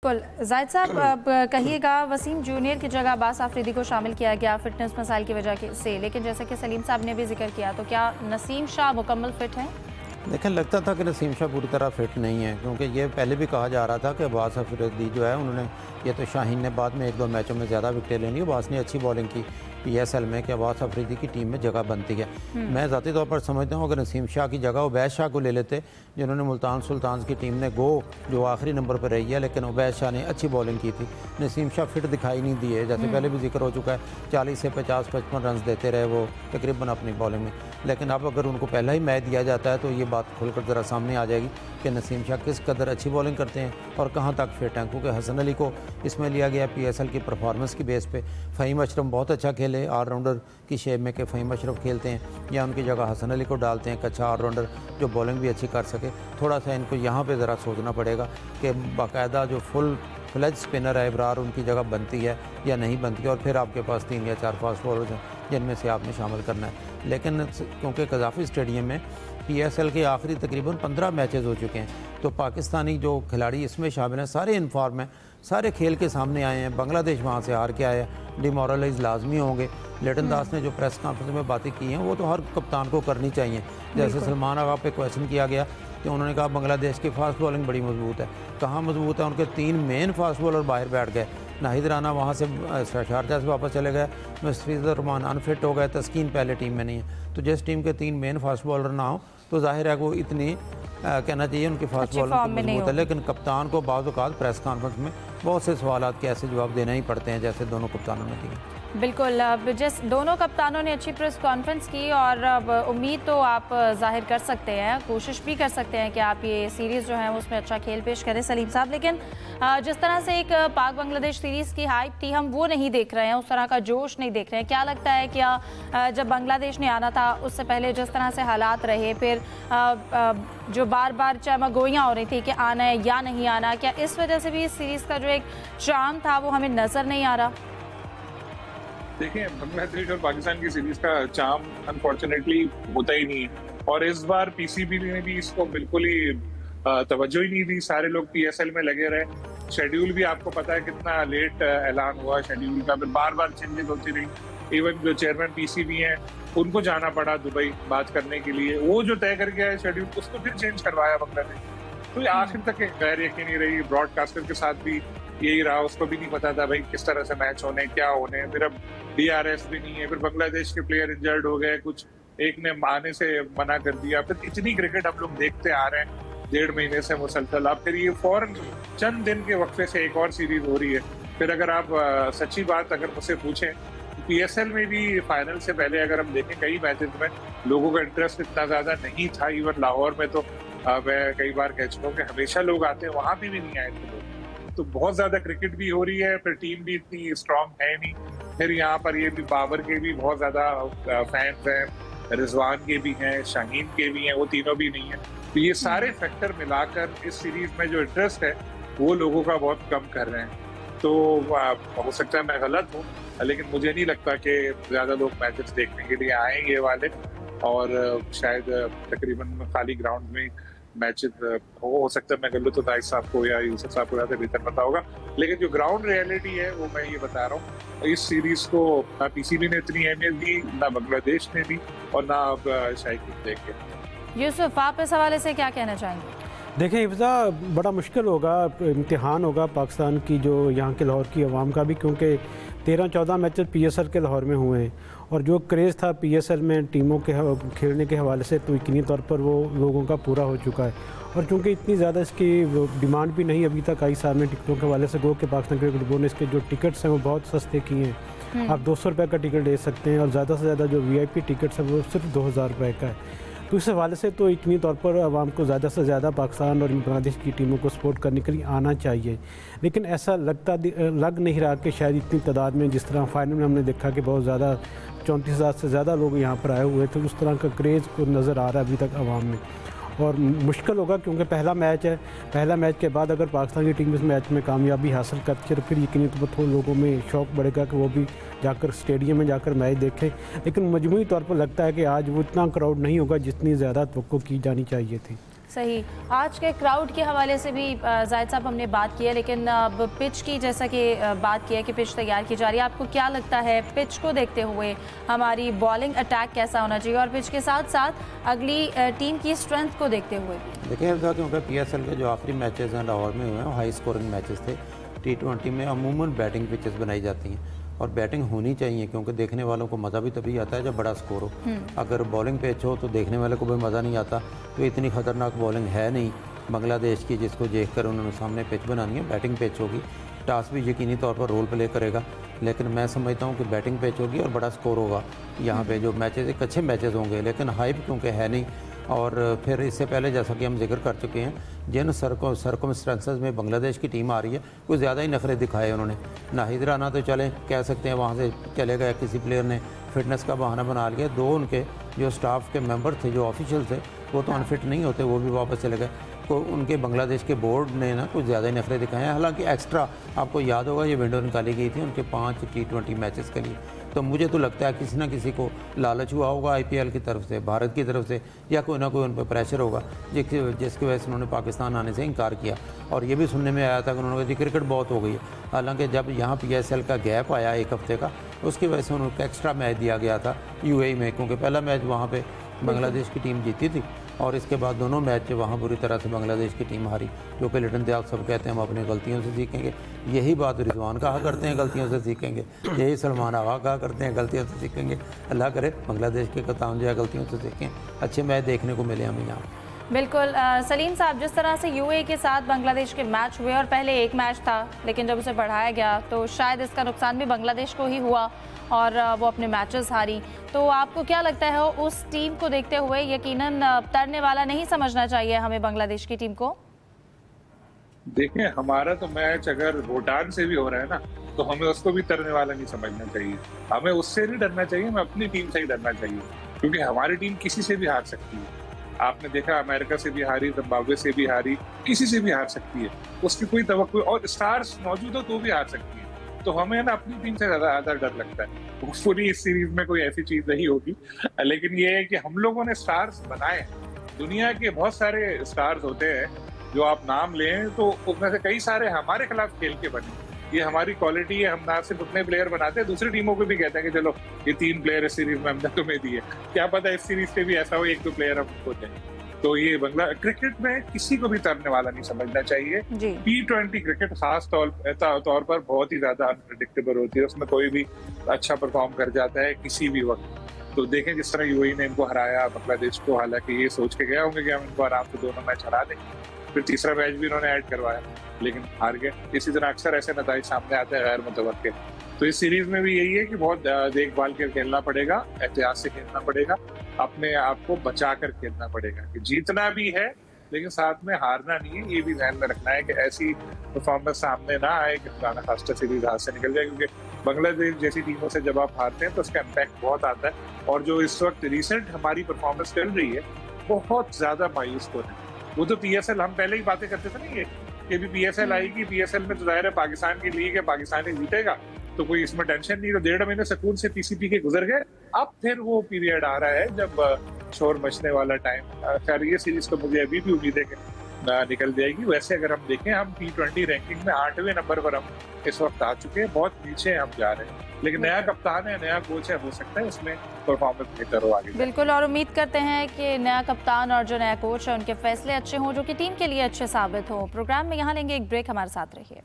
बिल्कुल जाहिद साहब, कहिएगा वसीम जूनियर की जगह अब्बास आफरीदी को शामिल किया गया फिटनेस मसाइल की वजह से, लेकिन जैसा कि सलीम साहब ने भी जिक्र किया, तो क्या नसीम शाह मुकम्मल फिट हैं? लेकिन लगता था कि नसीम शाह पूरी तरह फिट नहीं है, क्योंकि ये पहले भी कहा जा रहा था कि अब्बास आफरीदी जो है उन्होंने, ये तो शाहीन ने बाद में 1-2 मैचों में ज़्यादा विकेटें ले ली, अब्बास ने अच्छी बॉलिंग की PSL में कि अब्बास आफरीदी की टीम में जगह बनती है। मैं ज़ाती तौर पर समझता हूँ अगर नसीम शाह की जगह उबैद शाह को ले लेते, जिन्होंने मुल्तान सुल्तान की टीम ने जो आखिरी नंबर पर रही है, लेकिन उबैद शाह ने अच्छी बॉलिंग की थी। नसीम शाह फिट दिखाई नहीं दिए, जैसे पहले भी जिक्र हो चुका है, 40 से 50-55 रन देते रहे वो तकरीबन अपनी बॉलिंग में। लेकिन अब अगर उनको पहला ही मैच दिया जाता है तो ये बात खुलकर ज़रा सामने आ जाएगी कि नसीम शाह किस कदर अच्छी बॉलिंग करते हैं और कहाँ तक फिट हैं, क्योंकि हसन अली को इसमें लिया गया PSL की परफॉर्मेंस की बेस पे। फ़हीम अशरफ बहुत अच्छा खेले ऑलराउंडर की शेप में, कि फ़हीम अशरफ खेलते हैं या उनकी जगह हसन अली को डालते हैं, एक अच्छा ऑलराउंडर जो बॉलिंग भी अच्छी कर सके। थोड़ा सा इनको यहाँ पे ज़रा सोचना पड़ेगा कि बाकायदा जो फुल फ्लेज स्पिनर है इब्रार, उनकी जगह बनती है या नहीं बनती है, और फिर आपके पास 3 या 4 फास्ट बॉलर्स हैं जिनमें से आपने शामिल करना है। लेकिन क्योंकि कज़ाफ़ी स्टेडियम में PSL के आखिरी तकरीबन 15 मैचेस हो चुके हैं, तो पाकिस्तानी जो खिलाड़ी इसमें शामिल हैं सारे इनफॉर्म हैं, सारे खेल के सामने आए हैं। बांग्लादेश वहाँ से हार के आया है, डिमोरलाइज लाजमी होंगे। लिटन दास ने जो प्रेस कॉन्फ्रेंस में बातें की हैं वो तो हर कप्तान को करनी चाहिए। जैसे सलमान आगा पे क्वेश्चन किया गया कि उन्होंने कहा बांग्लादेश की फास्ट बॉलिंग बड़ी मजबूत है। कहाँ मजबूत है? उनके 3 मेन फास्ट बॉलर बाहर बैठ गए। नाहिद राना वहाँ से शारजाह से वापस चले गए, मुस्तफिजुर रहमान अनफिट हो गए, तस्कीन पहले टीम में नहीं है। तो जिस टीम के 3 मेन फास्ट बॉलर ना हो तो जाहिर है वो इतनी कहना चाहिए उनकी फास्ट बॉलिंग मजबूत है। लेकिन कप्तान को बाज़ औक़ात प्रेस कॉन्फ्रेंस में बहुत से सवालात के ऐसे जवाब देना ही पड़ते हैं जैसे दोनों कप्तानों ने दिए। बिल्कुल, जिस दोनों कप्तानों ने अच्छी प्रेस कॉन्फ्रेंस की, और अब उम्मीद तो आप जाहिर कर सकते हैं, कोशिश भी कर सकते हैं कि आप ये सीरीज़ जो है उसमें अच्छा खेल पेश करें सलीम साहब। लेकिन जिस तरह से एक पाक बांग्लादेश सीरीज़ की हाइप थी, हम वो नहीं देख रहे हैं, उस तरह का जोश नहीं देख रहे हैं। क्या लगता है क्या जब बांग्लादेश ने आना था उससे पहले जिस तरह से हालात रहे, फिर जो बार बार चमगोइयाँ हो रही थी कि आना है या नहीं आना, क्या इस वजह से भी इस सीरीज़ का जो एक चार्म था वो हमें नज़र नहीं आ रहा? देखिए, बांग्लादेश और पाकिस्तान की सीरीज का चार्म अनफॉर्चुनेटली होता ही नहीं है, और इस बार PCB ने भी इसको बिल्कुल ही तवज्जो ही नहीं दी। सारे लोग PSL में लगे रहे। शेड्यूल भी आपको पता है कितना लेट ऐलान हुआ शेड्यूल का, फिर बार बार चेंजेस होती रही। इवन जो चेयरमैन PCB हैं उनको जाना पड़ा दुबई बात करने के लिए, वो जो तय करके आए शेड्यूल उसको फिर चेंज करवाया बांग्लादेश। तो ये आखिर तक एक गैर यकीनी रही। ब्रॉडकास्टर के साथ भी यही रहा, उसको भी नहीं पता था भाई किस तरह से मैच होने, क्या होने। फिर अब DRS भी नहीं है, फिर बांग्लादेश के प्लेयर इंजर्ड हो गए, कुछ एक ने आने से मना कर दिया। फिर इतनी क्रिकेट हम लोग देखते आ रहे हैं 1.5 महीने से मुसलसल, अब फिर ये फौरन चंद दिन के वक्फे से एक और सीरीज हो रही है। फिर अगर आप सच्ची बात अगर मुझसे पूछें, PSL में भी फाइनल से पहले अगर हम देखें कई मैचेस में लोगों का इंटरेस्ट इतना ज्यादा नहीं था। इवन लाहौर में तो मैं कई बार कह चुका हूँ कि हमेशा लोग आते हैं, वहां भी नहीं आए थे लोग। तो बहुत ज्यादा क्रिकेट भी हो रही है, फिर टीम भी इतनी स्ट्रांग है नहीं। फिर यहाँ पर ये भी बाबर के भी बहुत ज्यादा फैंस हैं, रिजवान के भी हैं, शाहीन के भी हैं, वो तीनों भी नहीं है। तो ये सारे फैक्टर मिलाकर इस सीरीज में जो इंटरेस्ट है वो लोगों का बहुत कम कर रहे हैं। तो हो सकता है मैं गलत हूँ, लेकिन मुझे नहीं लगता कि ज्यादा लोग मैचेस देखने के लिए आएंगे ये वाले, और शायद तकरीबन खाली ग्राउंड में मैचेस हो सकता है मैं गलत हूँ। दाइश साहब को या यूसुफ साहब को ज़्यादा बेहतर पता होगा, लेकिन जो ग्राउंड रियलिटी है वो मैं ये बता रहा हूँ। इस सीरीज को ना PCB ने इतनी अहमियत दी, ना बांग्लादेश ने दी, और ना अब शायद देखे। यूसुफ, आप इस हवाले से क्या कहना चाहेंगे? देखें हिफ्ज़ा, बड़ा मुश्किल होगा, इम्तिहान होगा पाकिस्तान की, जो यहाँ के लाहौर की आवाम का भी, क्योंकि 13-14 मैचेस PSL के लाहौर में हुए हैं, और जो क्रेज़ था PSL में टीमों के खेलने के हवाले से तो यकीनी तौर पर वो लोगों का पूरा हो चुका है। और चूँकि इतनी ज़्यादा इसकी डिमांड भी नहीं अभी तक आई सामने टिकटों के हवाले से, गो के पाकिस्तान क्रिकेट बोर्ड ने इसके जो टिकट्स हैं वो बहुत सस्ते किए हैं। आप 200 रुपये का टिकट ले सकते हैं, और ज़्यादा से ज़्यादा जो VIP टिकट्स हैं वो सिर्फ 2000 रुपये का है। तो इस हवाले से तो यकीनी तौर पर आवाम को ज़्यादा से ज़्यादा पाकिस्तान और बांग्लादेश की टीमों को सपोर्ट करने के लिए आना चाहिए। लेकिन ऐसा लग नहीं रहा कि शायद इतनी तादाद में, जिस तरह फाइनल में हमने देखा कि बहुत ज़्यादा 34,000 से ज़्यादा लोग यहाँ पर आए हुए थे, उस तरह का क्रेज़ को नज़र आ रहा है अभी तक आवाम में। और मुश्किल होगा क्योंकि पहला मैच है, पहला मैच के बाद अगर पाकिस्तान की टीम इस मैच में कामयाबी हासिल करती है तो फिर यकीनी तौर पर लोगों में शौक़ बढ़ेगा कि वो भी जाकर स्टेडियम में जाकर मैच देखें। लेकिन मजमूई तौर पर लगता है कि आज वो इतना क्राउड नहीं होगा जितनी ज़्यादा तवक्को की जानी चाहिए थी। सही। आज के क्राउड के हवाले से भी जाहिद साहब हमने बात की है, लेकिन अब पिच की जैसा कि बात की है कि पिच तैयार की जा रही है, आपको क्या लगता है पिच को देखते हुए हमारी बॉलिंग अटैक कैसा होना चाहिए, और पिच के साथ साथ अगली टीम की स्ट्रेंथ को देखते हुए भी? देखिए क्योंकि PSL के जो आखिरी मैचेस हैं लाहौर में हुए हैं हाई स्कोरिंग मैचेस थे। T20 में अमूमन बैटिंग पिचेस बनाई जाती हैं और बैटिंग होनी चाहिए, क्योंकि देखने वालों को मज़ा भी तभी आता है जब बड़ा स्कोर हो। अगर बॉलिंग पिच हो तो देखने वाले को भी मज़ा नहीं आता। तो इतनी ख़तरनाक बॉलिंग है नहीं बांग्लादेश की जिसको देख कर उन्होंने सामने पिच बनानी है। बैटिंग पिच होगी, टॉस भी यकीनी तौर पर रोल प्ले करेगा, लेकिन मैं समझता हूँ कि बैटिंग पिच होगी और बड़ा स्कोर होगा यहाँ पे। जो मैचेस एक अच्छे मैचेस होंगे, लेकिन हाइप क्योंकि है नहीं। और फिर इससे पहले जैसा कि हम जिक्र कर चुके हैं, जिन सर्कमस्टेंसेस में बांग्लादेश की टीम आ रही है कुछ ज़्यादा ही नखरे दिखाए उन्होंने। नाहिद राना तो चले कह सकते हैं वहाँ से चले गए, किसी प्लेयर ने फिटनेस का बहाना बना लिया। दो उनके जो स्टाफ के मेंबर थे, जो ऑफिशियल थे, वो तो अनफिट नहीं होते, वो भी वापस चले गए। तो उनके बांग्लादेश के बोर्ड ने ना कुछ ज़्यादा ही नखरे दिखाए हैं। हालांकि एक्स्ट्रा आपको याद होगा ये विंडो निकाली गई थी उनके 5 T20 मैचेस के लिए। तो मुझे तो लगता है किसी ना किसी को लालच हुआ होगा IPL की तरफ से, भारत की तरफ से, या कोई ना कोई उन पर प्रेशर होगा जिसकी वजह से उन्होंने पाकिस्तान आने से इनकार किया। और ये भी सुनने में आया था कि उन्होंने कहा क्रिकेट बहुत हो गई है। हालांकि जब यहाँ PSL का गैप आया 1 हफ्ते का, उसकी वजह से उनको एक्स्ट्रा मैच दिया गया था UAE में, क्योंकि पहला मैच वहाँ पर बांग्लादेश की टीम जीती थी और इसके बाद दोनों मैच वहाँ बुरी तरह से बांग्लादेश की टीम हारी। जो कि लिटन दयाल सब कहते हैं हम अपनी गलतियों से सीखेंगे, यही बात रिजवान कहा करते हैं गलतियों से सीखेंगे, यही सलमान आगा कहा करते हैं गलतियों से सीखेंगे। अल्लाह करे बांग्लादेश के कप्तान जो है गलतियों से सीखें, अच्छे मैच देखने को मिले हमें यहाँ। बिल्कुल सलीम साहब, जिस तरह से UAE के साथ बांग्लादेश के मैच हुए और पहले एक मैच था लेकिन जब उसे बढ़ाया गया तो शायद इसका नुकसान भी बांग्लादेश को ही हुआ और वो अपने मैचेस हारी। तो आपको क्या लगता है उस टीम को देखते हुए यकीनन तरने वाला नहीं समझना चाहिए हमें बांग्लादेश की टीम को? देखिए हमारा तो मैच अगर भूटान से भी हो रहा है ना, तो हमें उसको भी तरने वाला नहीं समझना चाहिए। हमें उससे नहीं डरना चाहिए, हमें अपनी टीम से ही डरना चाहिए, क्योंकि हमारी टीम किसी से भी हार सकती है। आपने देखा अमेरिका से भी हारी, जिम्बाब्वे से भी हारी, किसी से भी हार सकती है, उसकी कोई तवक्को, और स्टार्स मौजूद हो तो भी हार सकती है। तो हमें ना अपनी टीम से ज्यादा डर लगता है। पूरी इस सीरीज में कोई ऐसी चीज नहीं होगी, लेकिन ये है कि हम लोगों ने स्टार्स बनाए। दुनिया के बहुत सारे स्टार्स होते हैं जो आप नाम लें तो उसमें से कई सारे हमारे खिलाफ खेल के बने। ये हमारी क्वालिटी है, हम ना सिर्फ अपने प्लेयर बनाते हैं, दूसरी टीमों को भी कहते हैं कि चलो ये 3 प्लेयर इस सीरीज में हमने तुम्हें दिए, क्या पता इस सीरीज से भी ऐसा हो 1-2 प्लेयर हम होते हैं। तो ये क्रिकेट में किसी को भी तरने वाला नहीं समझना चाहिए। T20 क्रिकेट खास तौर पर बहुत ही ज्यादा अनप्रेडिक्टेबल होती है, उसमें कोई भी अच्छा परफॉर्म कर जाता है किसी भी वक्त। तो देखें जिस तरह UAE ने इनको हराया बांग्लादेश को, हालांकि ये सोच के गए होंगे कि हम इनको आराम से दोनों मैच हरा देंगे, फिर तीसरा मैच भी इन्होंने ऐड करवाया लेकिन हार गए। इसी तरह अक्सर ऐसे नतीजे सामने आते हैं गैर मुतवक्किल। तो इस सीरीज में भी यही है कि बहुत देखभाल कर खेलना पड़ेगा, एहतियात से खेलना पड़ेगा, अपने आप को बचा कर खेलना पड़ेगा कि जीतना भी है लेकिन साथ में हारना नहीं है। ये भी ध्यान में रखना है कि ऐसी परफॉर्मेंस सामने ना आए कि पुराना खास्टर सीरीज हाथ से निकल जाए, क्योंकि बांग्लादेश जैसी टीमों से जब आप हारते हैं तो उसका इम्पैक्ट बहुत आता है। और जो इस वक्त रिसेंट हमारी परफॉर्मेंस चल रही है बहुत ज्यादा मायूस को है। वो तो PSL हम पहले ही बातें करते थे ना, ये भी PSL आएगी, PSL में तो जाहिर है पाकिस्तान की लीग है, पाकिस्तान ही जीतेगा, तो कोई इसमें टेंशन नहीं। तो 1.5 महीने सुकून से PCP के गुजर गए, अब फिर वो पीरियड आ रहा है जब शोर मचने वाला टाइम। खैर ये सीरीज तो मुझे अभी भी उम्मीद है कि निकल जाएगी। वैसे अगर हम देखें, हम T20 रैंकिंग में 8वें नंबर पर हम इस वक्त आ चुके हैं, बहुत नीचे हम जा रहे हैं, लेकिन नया कप्तान है, नया कोच है, हो सकता है उसमें परफॉर्मेंस बेहतर हो आगे। बिल्कुल, और उम्मीद करते हैं कि नया कप्तान और जो नया कोच है उनके फैसले अच्छे हों, जो कि टीम के लिए अच्छे साबित हों। प्रोग्राम में यहाँ लेंगे एक ब्रेक, हमारे साथ रहिए।